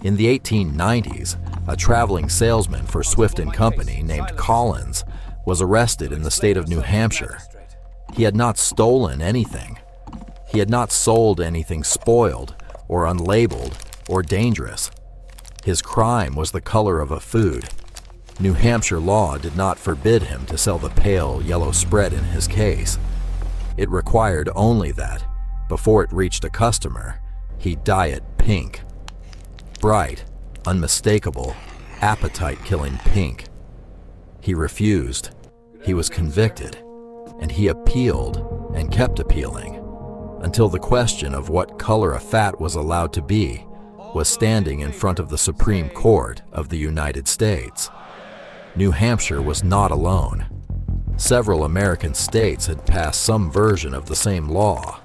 In the 1890s, a traveling salesman for Swift & Company named Collins was arrested in the state of New Hampshire. He had not stolen anything. He had not sold anything spoiled or unlabeled or dangerous. His crime was the color of a food. New Hampshire law did not forbid him to sell the pale yellow spread in his case. It required only that, before it reached a customer, he dye it pink. Bright, unmistakable, appetite-killing pink. He refused. He was convicted, and he appealed and kept appealing until the question of what color a fat was allowed to be was standing in front of the Supreme Court of the United States. New Hampshire was not alone. Several American states had passed some version of the same law,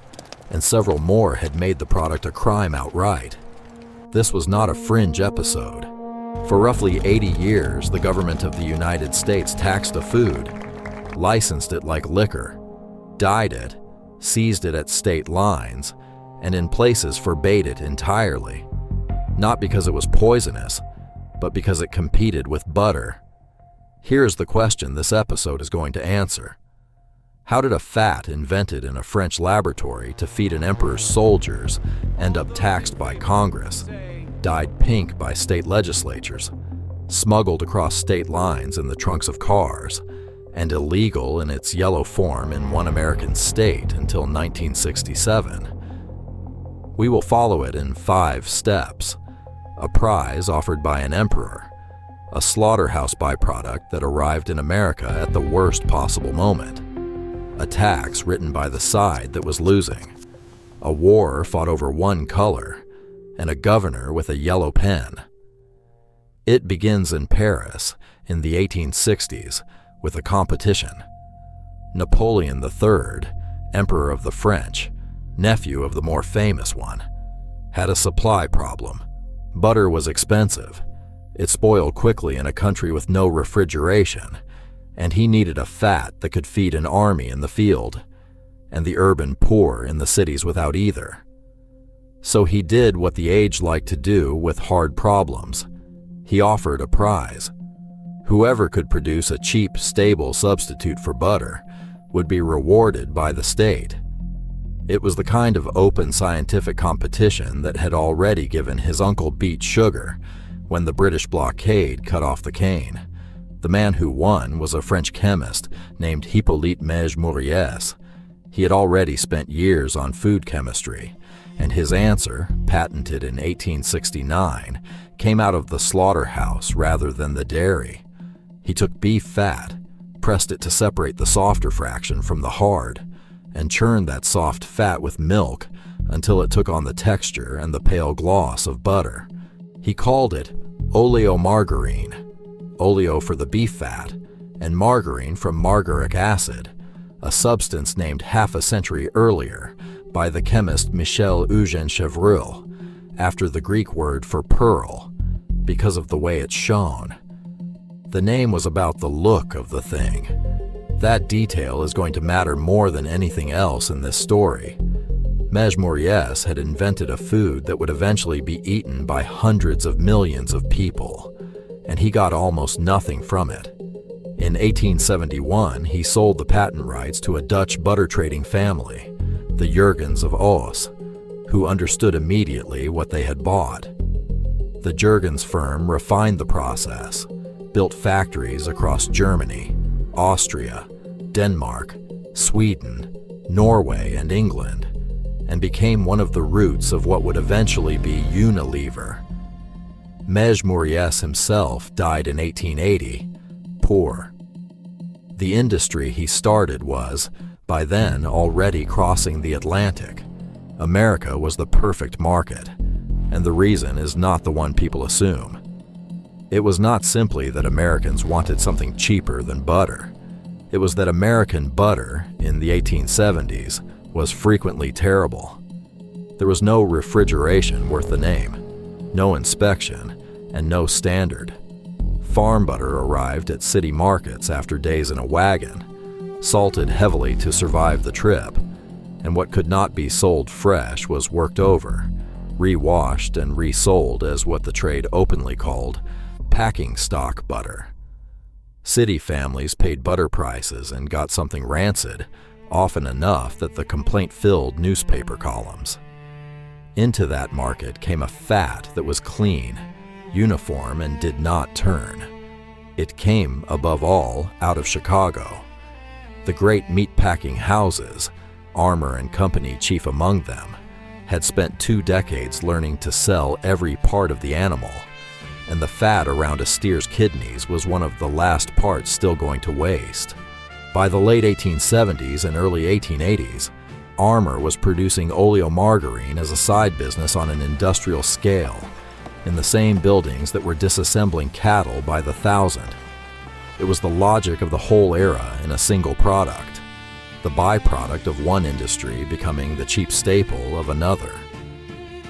and several more had made the product a crime outright. This was not a fringe episode. For roughly 80 years, the government of the United States taxed a food, licensed it like liquor, dyed it, seized it at state lines, and in places forbade it entirely. Not because it was poisonous, but because it competed with butter. Here's the question this episode is going to answer. How did a fat invented in a French laboratory to feed an emperor's soldiers end up taxed by Congress, dyed pink by state legislatures, smuggled across state lines in the trunks of cars, and illegal in its yellow form in one American state until 1967? We will follow it in 5 steps. A prize offered by an emperor, a slaughterhouse byproduct that arrived in America at the worst possible moment, a tax written by the side that was losing, a war fought over one color, and a governor with a yellow pen. It begins in Paris in the 1860s with a competition. Napoleon III, Emperor of the French, nephew of the more famous one, had a supply problem. Butter was expensive. It spoiled quickly in a country with no refrigeration, and he needed a fat that could feed an army in the field, and the urban poor in the cities without either. So he did what the age liked to do with hard problems. He offered a prize. Whoever could produce a cheap, stable substitute for butter would be rewarded by the state. It was the kind of open scientific competition that had already given his uncle beet sugar when the British blockade cut off the cane. The man who won was a French chemist named Hippolyte Mege-Mouriès. He had already spent years on food chemistry, and his answer, patented in 1869, came out of the slaughterhouse rather than the dairy. He took beef fat, pressed it to separate the softer fraction from the hard, and churned that soft fat with milk until it took on the texture and the pale gloss of butter. He called it oleomargarine, oleo for the beef fat, and margarine from margaric acid, a substance named half a century earlier by the chemist Michel Eugène Chevreul, after the Greek word for pearl, because of the way it shone. The name was about the look of the thing. That detail is going to matter more than anything else in this story. Mege-Mouriès had invented a food that would eventually be eaten by hundreds of millions of people, and he got almost nothing from it. In 1871, he sold the patent rights to a Dutch butter trading family, the Jurgens of Oos, who understood immediately what they had bought. The Jurgens firm refined the process, built factories across Germany, Austria, Denmark, Sweden, Norway, and England, and became one of the roots of what would eventually be Unilever. Mege-Mouriès himself died in 1880, poor. The industry he started was, by then, already crossing the Atlantic. America was the perfect market, and the reason is not the one people assume. It was not simply that Americans wanted something cheaper than butter. It was that American butter, in the 1870s, was frequently terrible. There was no refrigeration worth the name, no inspection, and no standard. Farm butter arrived at city markets after days in a wagon, salted heavily to survive the trip, and what could not be sold fresh was worked over, rewashed and resold as what the trade openly called packing stock butter. City families paid butter prices and got something rancid, often enough that the complaint filled newspaper columns. Into that market came a fat that was clean, uniform, and did not turn. It came, above all, out of Chicago. The great meat-packing houses, Armour and Company chief among them, had spent 2 decades learning to sell every part of the animal, and the fat around a steer's kidneys was one of the last parts still going to waste. By the late 1870s and early 1880s, Armour was producing oleomargarine as a side business on an industrial scale, in the same buildings that were disassembling cattle by the thousand. It was the logic of the whole era in a single product, the byproduct of one industry becoming the cheap staple of another.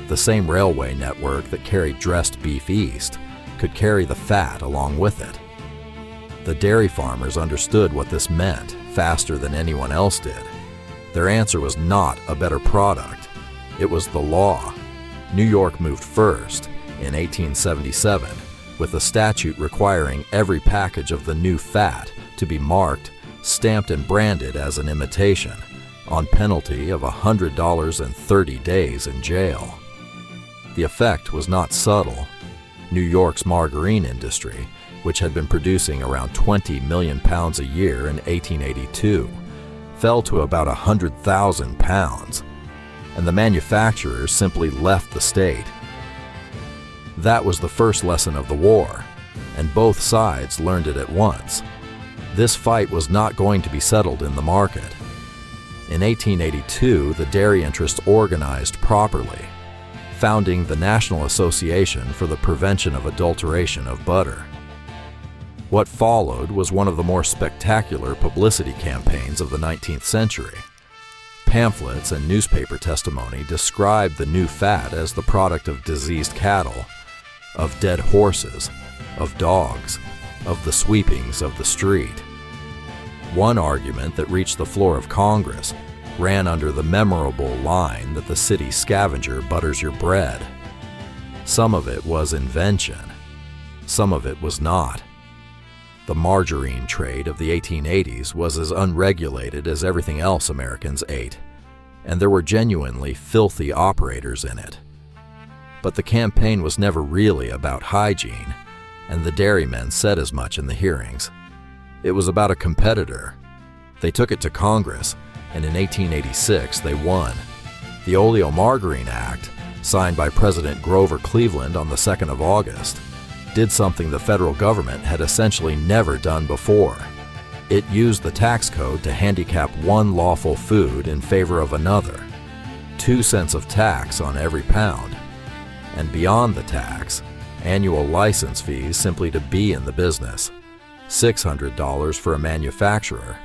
The same railway network that carried dressed beef east could carry the fat along with it. The dairy farmers understood what this meant faster than anyone else did. Their answer was not a better product. It was the law. New York moved first, in 1877, with a statute requiring every package of the new fat to be marked, stamped, and branded as an imitation, on penalty of $100 and 30 days in jail. The effect was not subtle. New York's margarine industry, which had been producing around 20 million pounds a year in 1882, fell to about 100,000 pounds, and the manufacturers simply left the state. That was the first lesson of the war, and both sides learned it at once. This fight was not going to be settled in the market. In 1882, the dairy interests organized properly, founding the National Association for the Prevention of Adulteration of Butter. What followed was one of the more spectacular publicity campaigns of the 19th century. Pamphlets and newspaper testimony described the new fat as the product of diseased cattle, of dead horses, of dogs, of the sweepings of the street. One argument that reached the floor of Congress ran under the memorable line that the city scavenger butters your bread. Some of it was invention. Some of it was not. The margarine trade of the 1880s was as unregulated as everything else Americans ate, and there were genuinely filthy operators in it. But the campaign was never really about hygiene, and the dairymen said as much in the hearings. It was about a competitor. They took it to Congress, and in 1886 they won. The Oleomargarine Act, signed by President Grover Cleveland on the 2nd of August, did something the federal government had essentially never done before. It used the tax code to handicap one lawful food in favor of another. 2 cents of tax on every pound. And beyond the tax, annual license fees simply to be in the business. $600 for a manufacturer,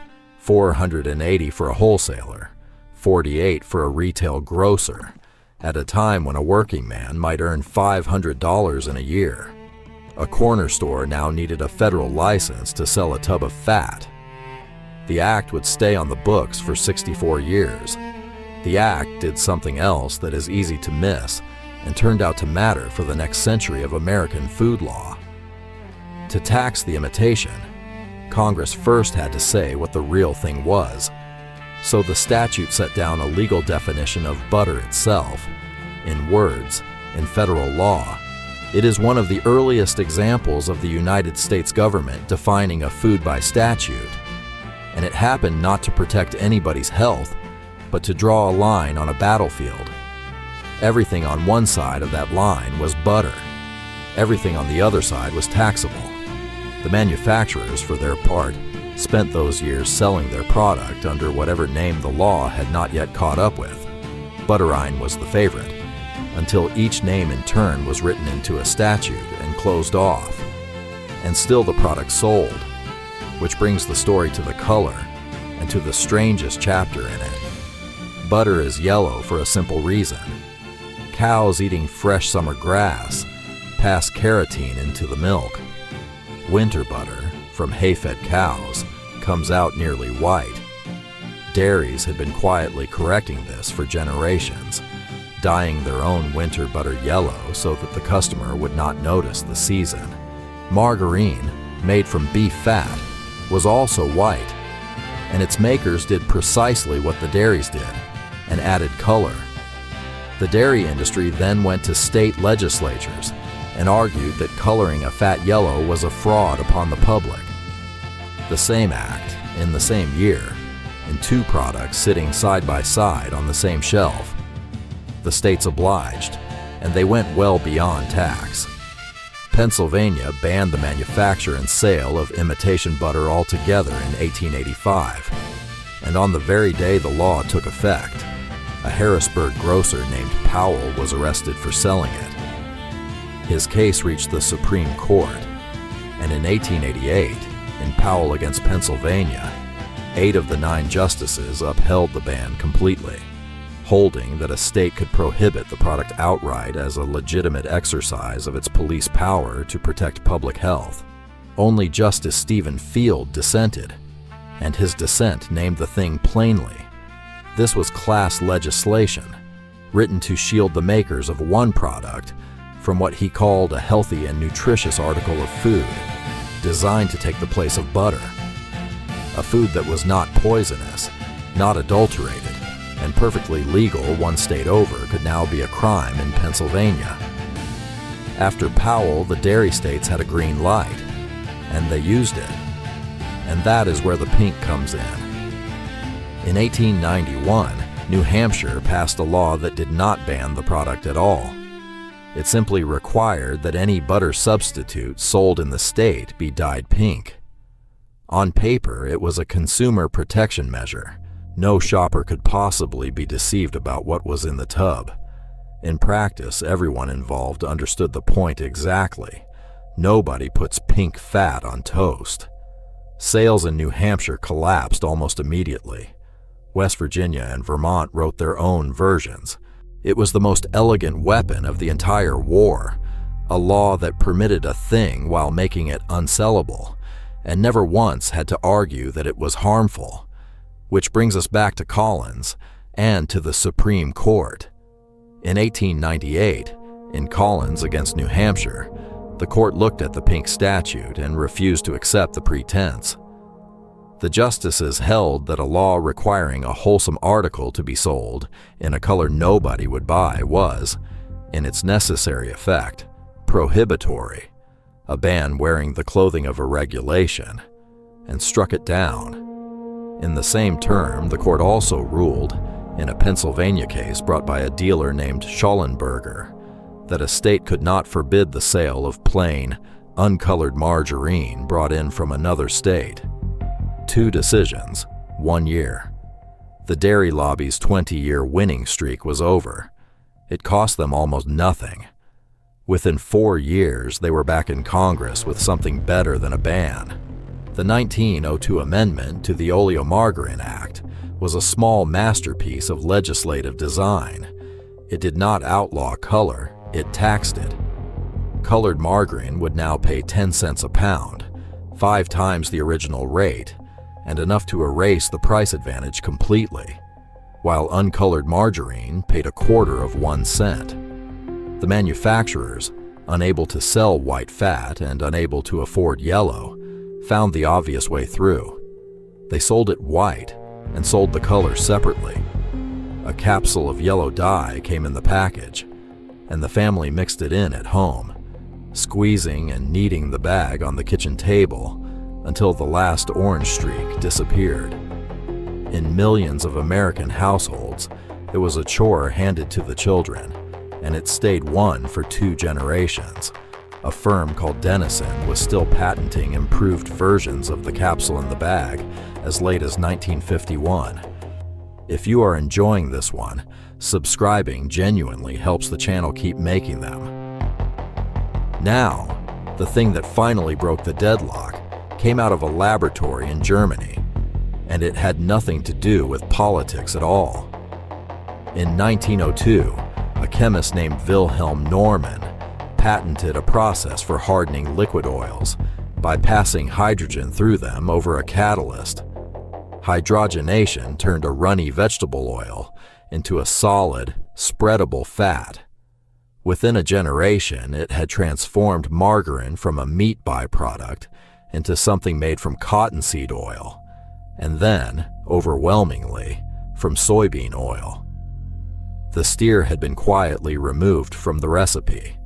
$480 for a wholesaler, $48 for a retail grocer, at a time when a working man might earn $500 in a year. A corner store now needed a federal license to sell a tub of fat. The act would stay on the books for 64 years. The act did something else that is easy to miss and turned out to matter for the next century of American food law. To tax the imitation, Congress first had to say what the real thing was. So the statute set down a legal definition of butter itself, in words, in federal law. It is one of the earliest examples of the United States government defining a food by statute, and it happened not to protect anybody's health, but to draw a line on a battlefield. Everything on one side of that line was butter. Everything on the other side was taxable. The manufacturers, for their part, spent those years selling their product under whatever name the law had not yet caught up with. Butterine was the favorite, until each name in turn was written into a statute and closed off. And still the product sold, which brings the story to the color and to the strangest chapter in it. Butter is yellow for a simple reason. Cows eating fresh summer grass pass carotene into the milk. Winter butter from hay-fed cows comes out nearly white. Dairies had been quietly correcting this for generations, dyeing their own winter butter yellow so that the customer would not notice the season. Margarine, made from beef fat, was also white, and its makers did precisely what the dairies did, and added color. The dairy industry then went to state legislatures and argued that coloring a fat yellow was a fraud upon the public. The same act, in the same year, in two products sitting side by side on the same shelf. The states obliged, and they went well beyond tax. Pennsylvania banned the manufacture and sale of imitation butter altogether in 1885, and on the very day the law took effect, a Harrisburg grocer named Powell was arrested for selling it. His case reached the Supreme Court, and in 1888, in Powell against Pennsylvania, 8 of the 9 justices upheld the ban completely, holding that a state could prohibit the product outright as a legitimate exercise of its police power to protect public health. Only Justice Stephen Field dissented, and his dissent named the thing plainly. This was class legislation, written to shield the makers of one product from what he called a healthy and nutritious article of food, designed to take the place of butter. A food that was not poisonous, not adulterated, and perfectly legal one state over could now be a crime in Pennsylvania. After Powell, the dairy states had a green light, and they used it. And that is where the pink comes in. In 1891, New Hampshire passed a law that did not ban the product at all. It simply required that any butter substitute sold in the state be dyed pink. On paper, it was a consumer protection measure. No shopper could possibly be deceived about what was in the tub. In practice, everyone involved understood the point exactly. Nobody puts pink fat on toast. Sales in New Hampshire collapsed almost immediately. West Virginia and Vermont wrote their own versions. It was the most elegant weapon of the entire war, a law that permitted a thing while making it unsellable, and never once had to argue that it was harmful. Which brings us back to Collins and to the Supreme Court. In 1898, in Collins against New Hampshire, the court looked at the pink statute and refused to accept the pretense. The justices held that a law requiring a wholesome article to be sold in a color nobody would buy was, in its necessary effect, prohibitory, a ban wearing the clothing of a regulation, and struck it down. In the same term, the court also ruled, in a Pennsylvania case brought by a dealer named Schallenberger, that a state could not forbid the sale of plain, uncolored margarine brought in from another state. 2 decisions, 1 year. The dairy lobby's 20-year winning streak was over. It cost them almost nothing. Within 4 years, they were back in Congress with something better than a ban. The 1902 amendment to the Oleomargarine Act was a small masterpiece of legislative design. It did not outlaw color, it taxed it. Colored margarine would now pay 10 cents a pound, 5 times the original rate, and enough to erase the price advantage completely, while uncolored margarine paid 1/4 cent. The manufacturers, unable to sell white fat and unable to afford yellow, found the obvious way through. They sold it white and sold the color separately. A capsule of yellow dye came in the package, and the family mixed it in at home, squeezing and kneading the bag on the kitchen table until the last orange streak disappeared. In millions of American households, it was a chore handed to the children, and it stayed one for 2 generations. A firm called Dennison was still patenting improved versions of the capsule in the bag as late as 1951. If you are enjoying this one, subscribing genuinely helps the channel keep making them. Now, the thing that finally broke the deadlock came out of a laboratory in Germany, and it had nothing to do with politics at all. In 1902, a chemist named Wilhelm Norman patented a process for hardening liquid oils by passing hydrogen through them over a catalyst. Hydrogenation turned a runny vegetable oil into a solid, spreadable fat. Within a generation, it had transformed margarine from a meat byproduct into something made from cottonseed oil, and then, overwhelmingly, from soybean oil. The steer had been quietly removed from the recipe.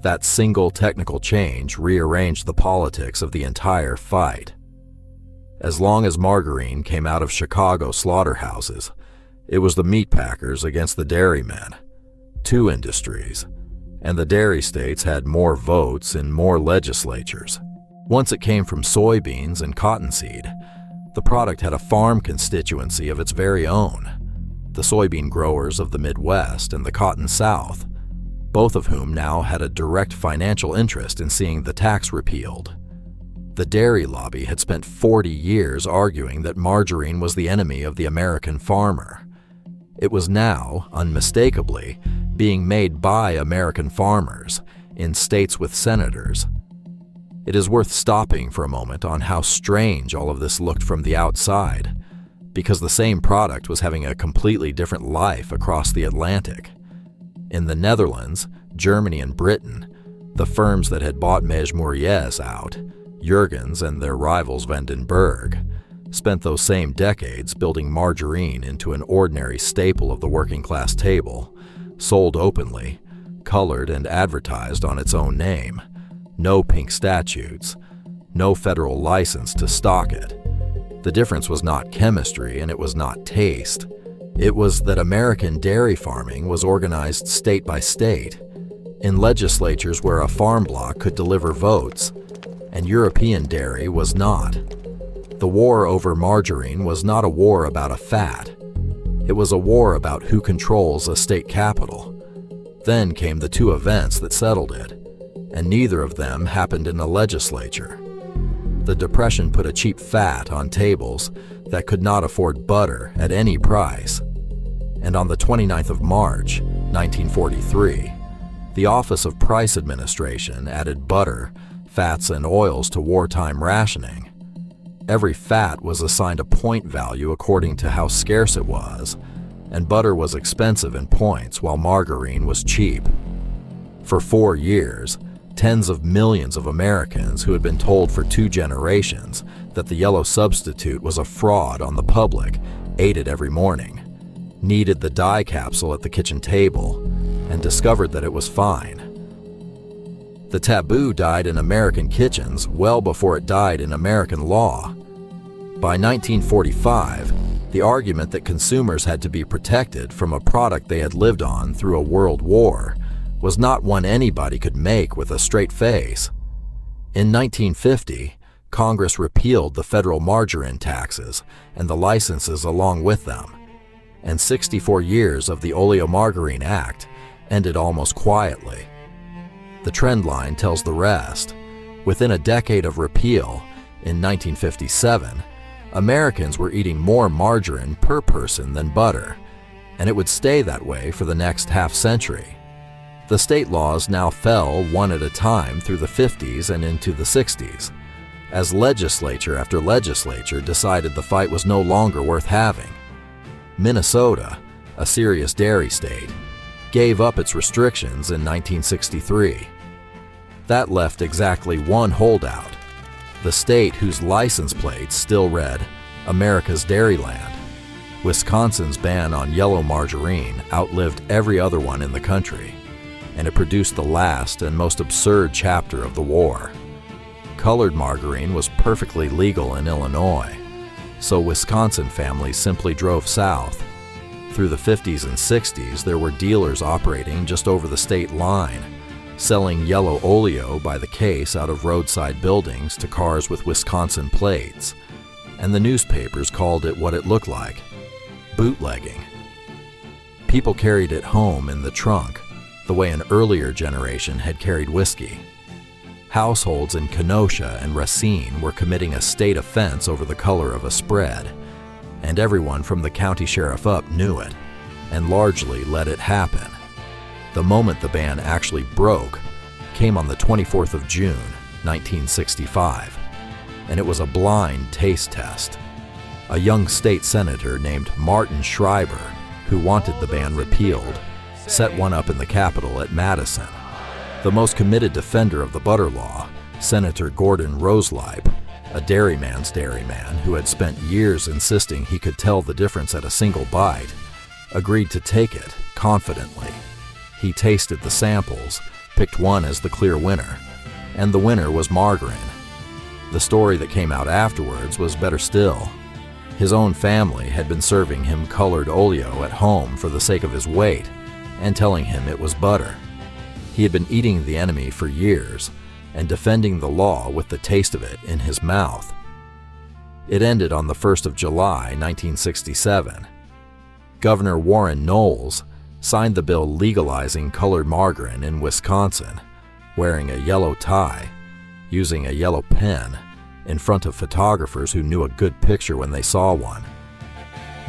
That single technical change rearranged the politics of the entire fight. As long as margarine came out of Chicago slaughterhouses, it was the meat packers against the dairymen, two industries, and the dairy states had more votes in more legislatures. Once it came from soybeans and cottonseed, the product had a farm constituency of its very own, the soybean growers of the Midwest and the Cotton South, both of whom now had a direct financial interest in seeing the tax repealed. The dairy lobby had spent 40 years arguing that margarine was the enemy of the American farmer. It was now, unmistakably, being made by American farmers in states with senators. It is worth stopping for a moment on how strange all of this looked from the outside, because the same product was having a completely different life across the Atlantic. In the Netherlands, Germany, and Britain, the firms that had bought Mejmouriez out, Jurgens and their rivals Vandenberg, spent those same decades building margarine into an ordinary staple of the working-class table, sold openly, colored and advertised on its own name, no pink statutes, no federal license to stock it. The difference was not chemistry and it was not taste. It was that American dairy farming was organized state by state, in legislatures where a farm bloc could deliver votes, and European dairy was not. The war over margarine was not a war about a fat. It was a war about who controls a state capital. Then came the two events that settled it, and neither of them happened in a legislature. The Depression put a cheap fat on tables that could not afford butter at any price. And on the 29th of March, 1943, the Office of Price Administration added butter, fats, and oils to wartime rationing. Every fat was assigned a point value according to how scarce it was, and butter was expensive in points while margarine was cheap. For 4 years, tens of millions of Americans who had been told for 2 generations that the yellow substitute was a fraud on the public ate it every morning, kneaded the dye capsule at the kitchen table, and discovered that it was fine. The taboo died in American kitchens well before it died in American law. By 1945, the argument that consumers had to be protected from a product they had lived on through a world war was not one anybody could make with a straight face. In 1950, Congress repealed the federal margarine taxes and the licenses along with them, and 64 years of the Oleomargarine Act ended almost quietly. The trend line tells the rest. Within a decade of repeal, in 1957, Americans were eating more margarine per person than butter, and it would stay that way for the next half-century. The state laws now fell one at a time through the 50s and into the 60s, as legislature after legislature decided the fight was no longer worth having. Minnesota, a serious dairy state, gave up its restrictions in 1963. That left exactly one holdout, the state whose license plates still read America's Dairyland. Wisconsin's ban on yellow margarine outlived every other one in the country, and it produced the last and most absurd chapter of the war. Colored margarine was perfectly legal in Illinois, so Wisconsin families simply drove south. Through the 50s and 60s, there were dealers operating just over the state line, selling yellow oleo by the case out of roadside buildings to cars with Wisconsin plates, and the newspapers called it what it looked like: bootlegging. People carried it home in the trunk, the way an earlier generation had carried whiskey. Households in Kenosha and Racine were committing a state offense over the color of a spread, and everyone from the county sheriff up knew it, and largely let it happen. The moment the ban actually broke came on the 24th of June, 1965, and it was a blind taste test. A young state senator named Martin Schreiber, who wanted the ban repealed, set one up in the Capitol at Madison. The most committed defender of the butter law, Senator Gordon Roseleib, a dairyman's dairyman who had spent years insisting he could tell the difference at a single bite, agreed to take it confidently. He tasted the samples, picked one as the clear winner, and the winner was Margarine. The story that came out afterwards was better still. His own family had been serving him colored oleo at home for the sake of his weight and telling him it was butter. He had been eating the enemy for years and defending the law with the taste of it in his mouth. It ended on the 1st of July, 1967. Governor Warren Knowles signed the bill legalizing colored margarine in Wisconsin, wearing a yellow tie, using a yellow pen, in front of photographers who knew a good picture when they saw one.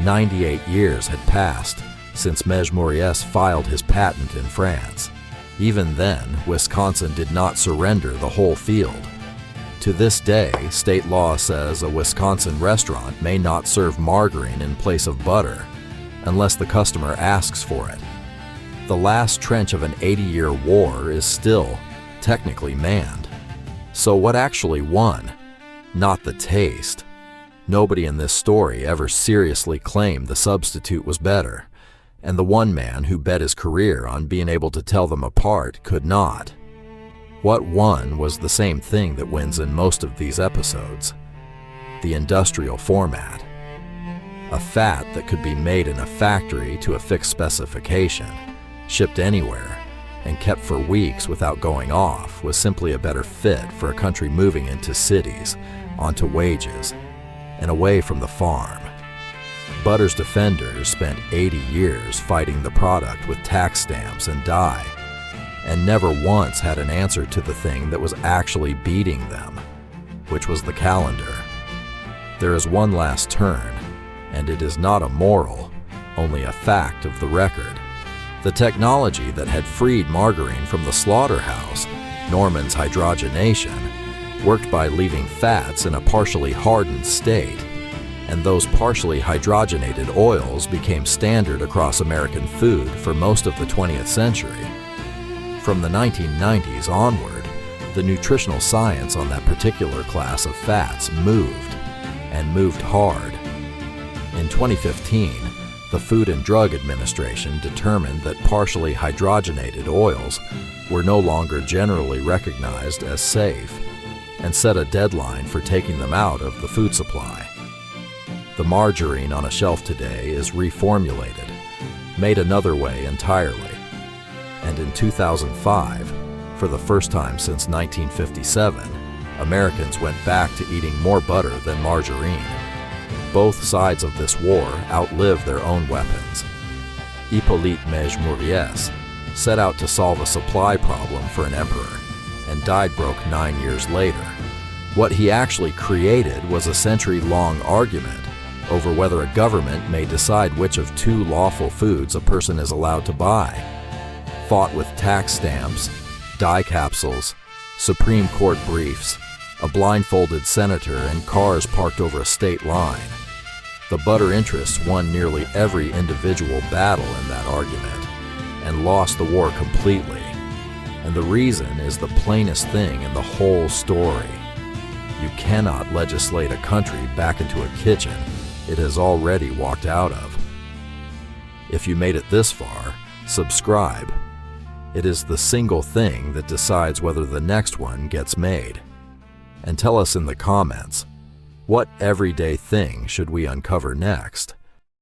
98 years had passed since Mej Moriès filed his patent in France. Even then, Wisconsin did not surrender the whole field. To this day, state law says a Wisconsin restaurant may not serve margarine in place of butter unless the customer asks for it. The last trench of an 80-year war is still technically manned. So what actually won? Not the taste. Nobody in this story ever seriously claimed the substitute was better, and the one man who bet his career on being able to tell them apart could not. What won was the same thing that wins in most of these episodes: the industrial format. A fat that could be made in a factory to a fixed specification, shipped anywhere, and kept for weeks without going off was simply a better fit for a country moving into cities, onto wages, and away from the farm. Butter's defenders spent 80 years fighting the product with tax stamps and dye, and never once had an answer to the thing that was actually beating them, which was the calendar. There is one last turn, and it is not a moral, only a fact of the record. The technology that had freed margarine from the slaughterhouse, Norman's hydrogenation, worked by leaving fats in a partially hardened state, and those partially hydrogenated oils became standard across American food for most of the 20th century. From the 1990s onward, the nutritional science on that particular class of fats moved, and moved hard. In 2015, the Food and Drug Administration determined that partially hydrogenated oils were no longer generally recognized as safe, and set a deadline for taking them out of the food supply. The margarine on a shelf today is reformulated, made another way entirely. And in 2005, for the first time since 1957, Americans went back to eating more butter than margarine. Both sides of this war outlived their own weapons. Hippolyte Mej Moriès set out to solve a supply problem for an emperor, and died broke 9 years later. What he actually created was a century-long argument over whether a government may decide which of two lawful foods a person is allowed to buy, fought with tax stamps, dye capsules, Supreme Court briefs, a blindfolded senator, and cars parked over a state line. The butter interests won nearly every individual battle in that argument and lost the war completely. And the reason is the plainest thing in the whole story. You cannot legislate a country back into a kitchen it has already walked out of. If you made it this far, subscribe. It is the single thing that decides whether the next one gets made. And tell us in the comments, what everyday thing should we uncover next?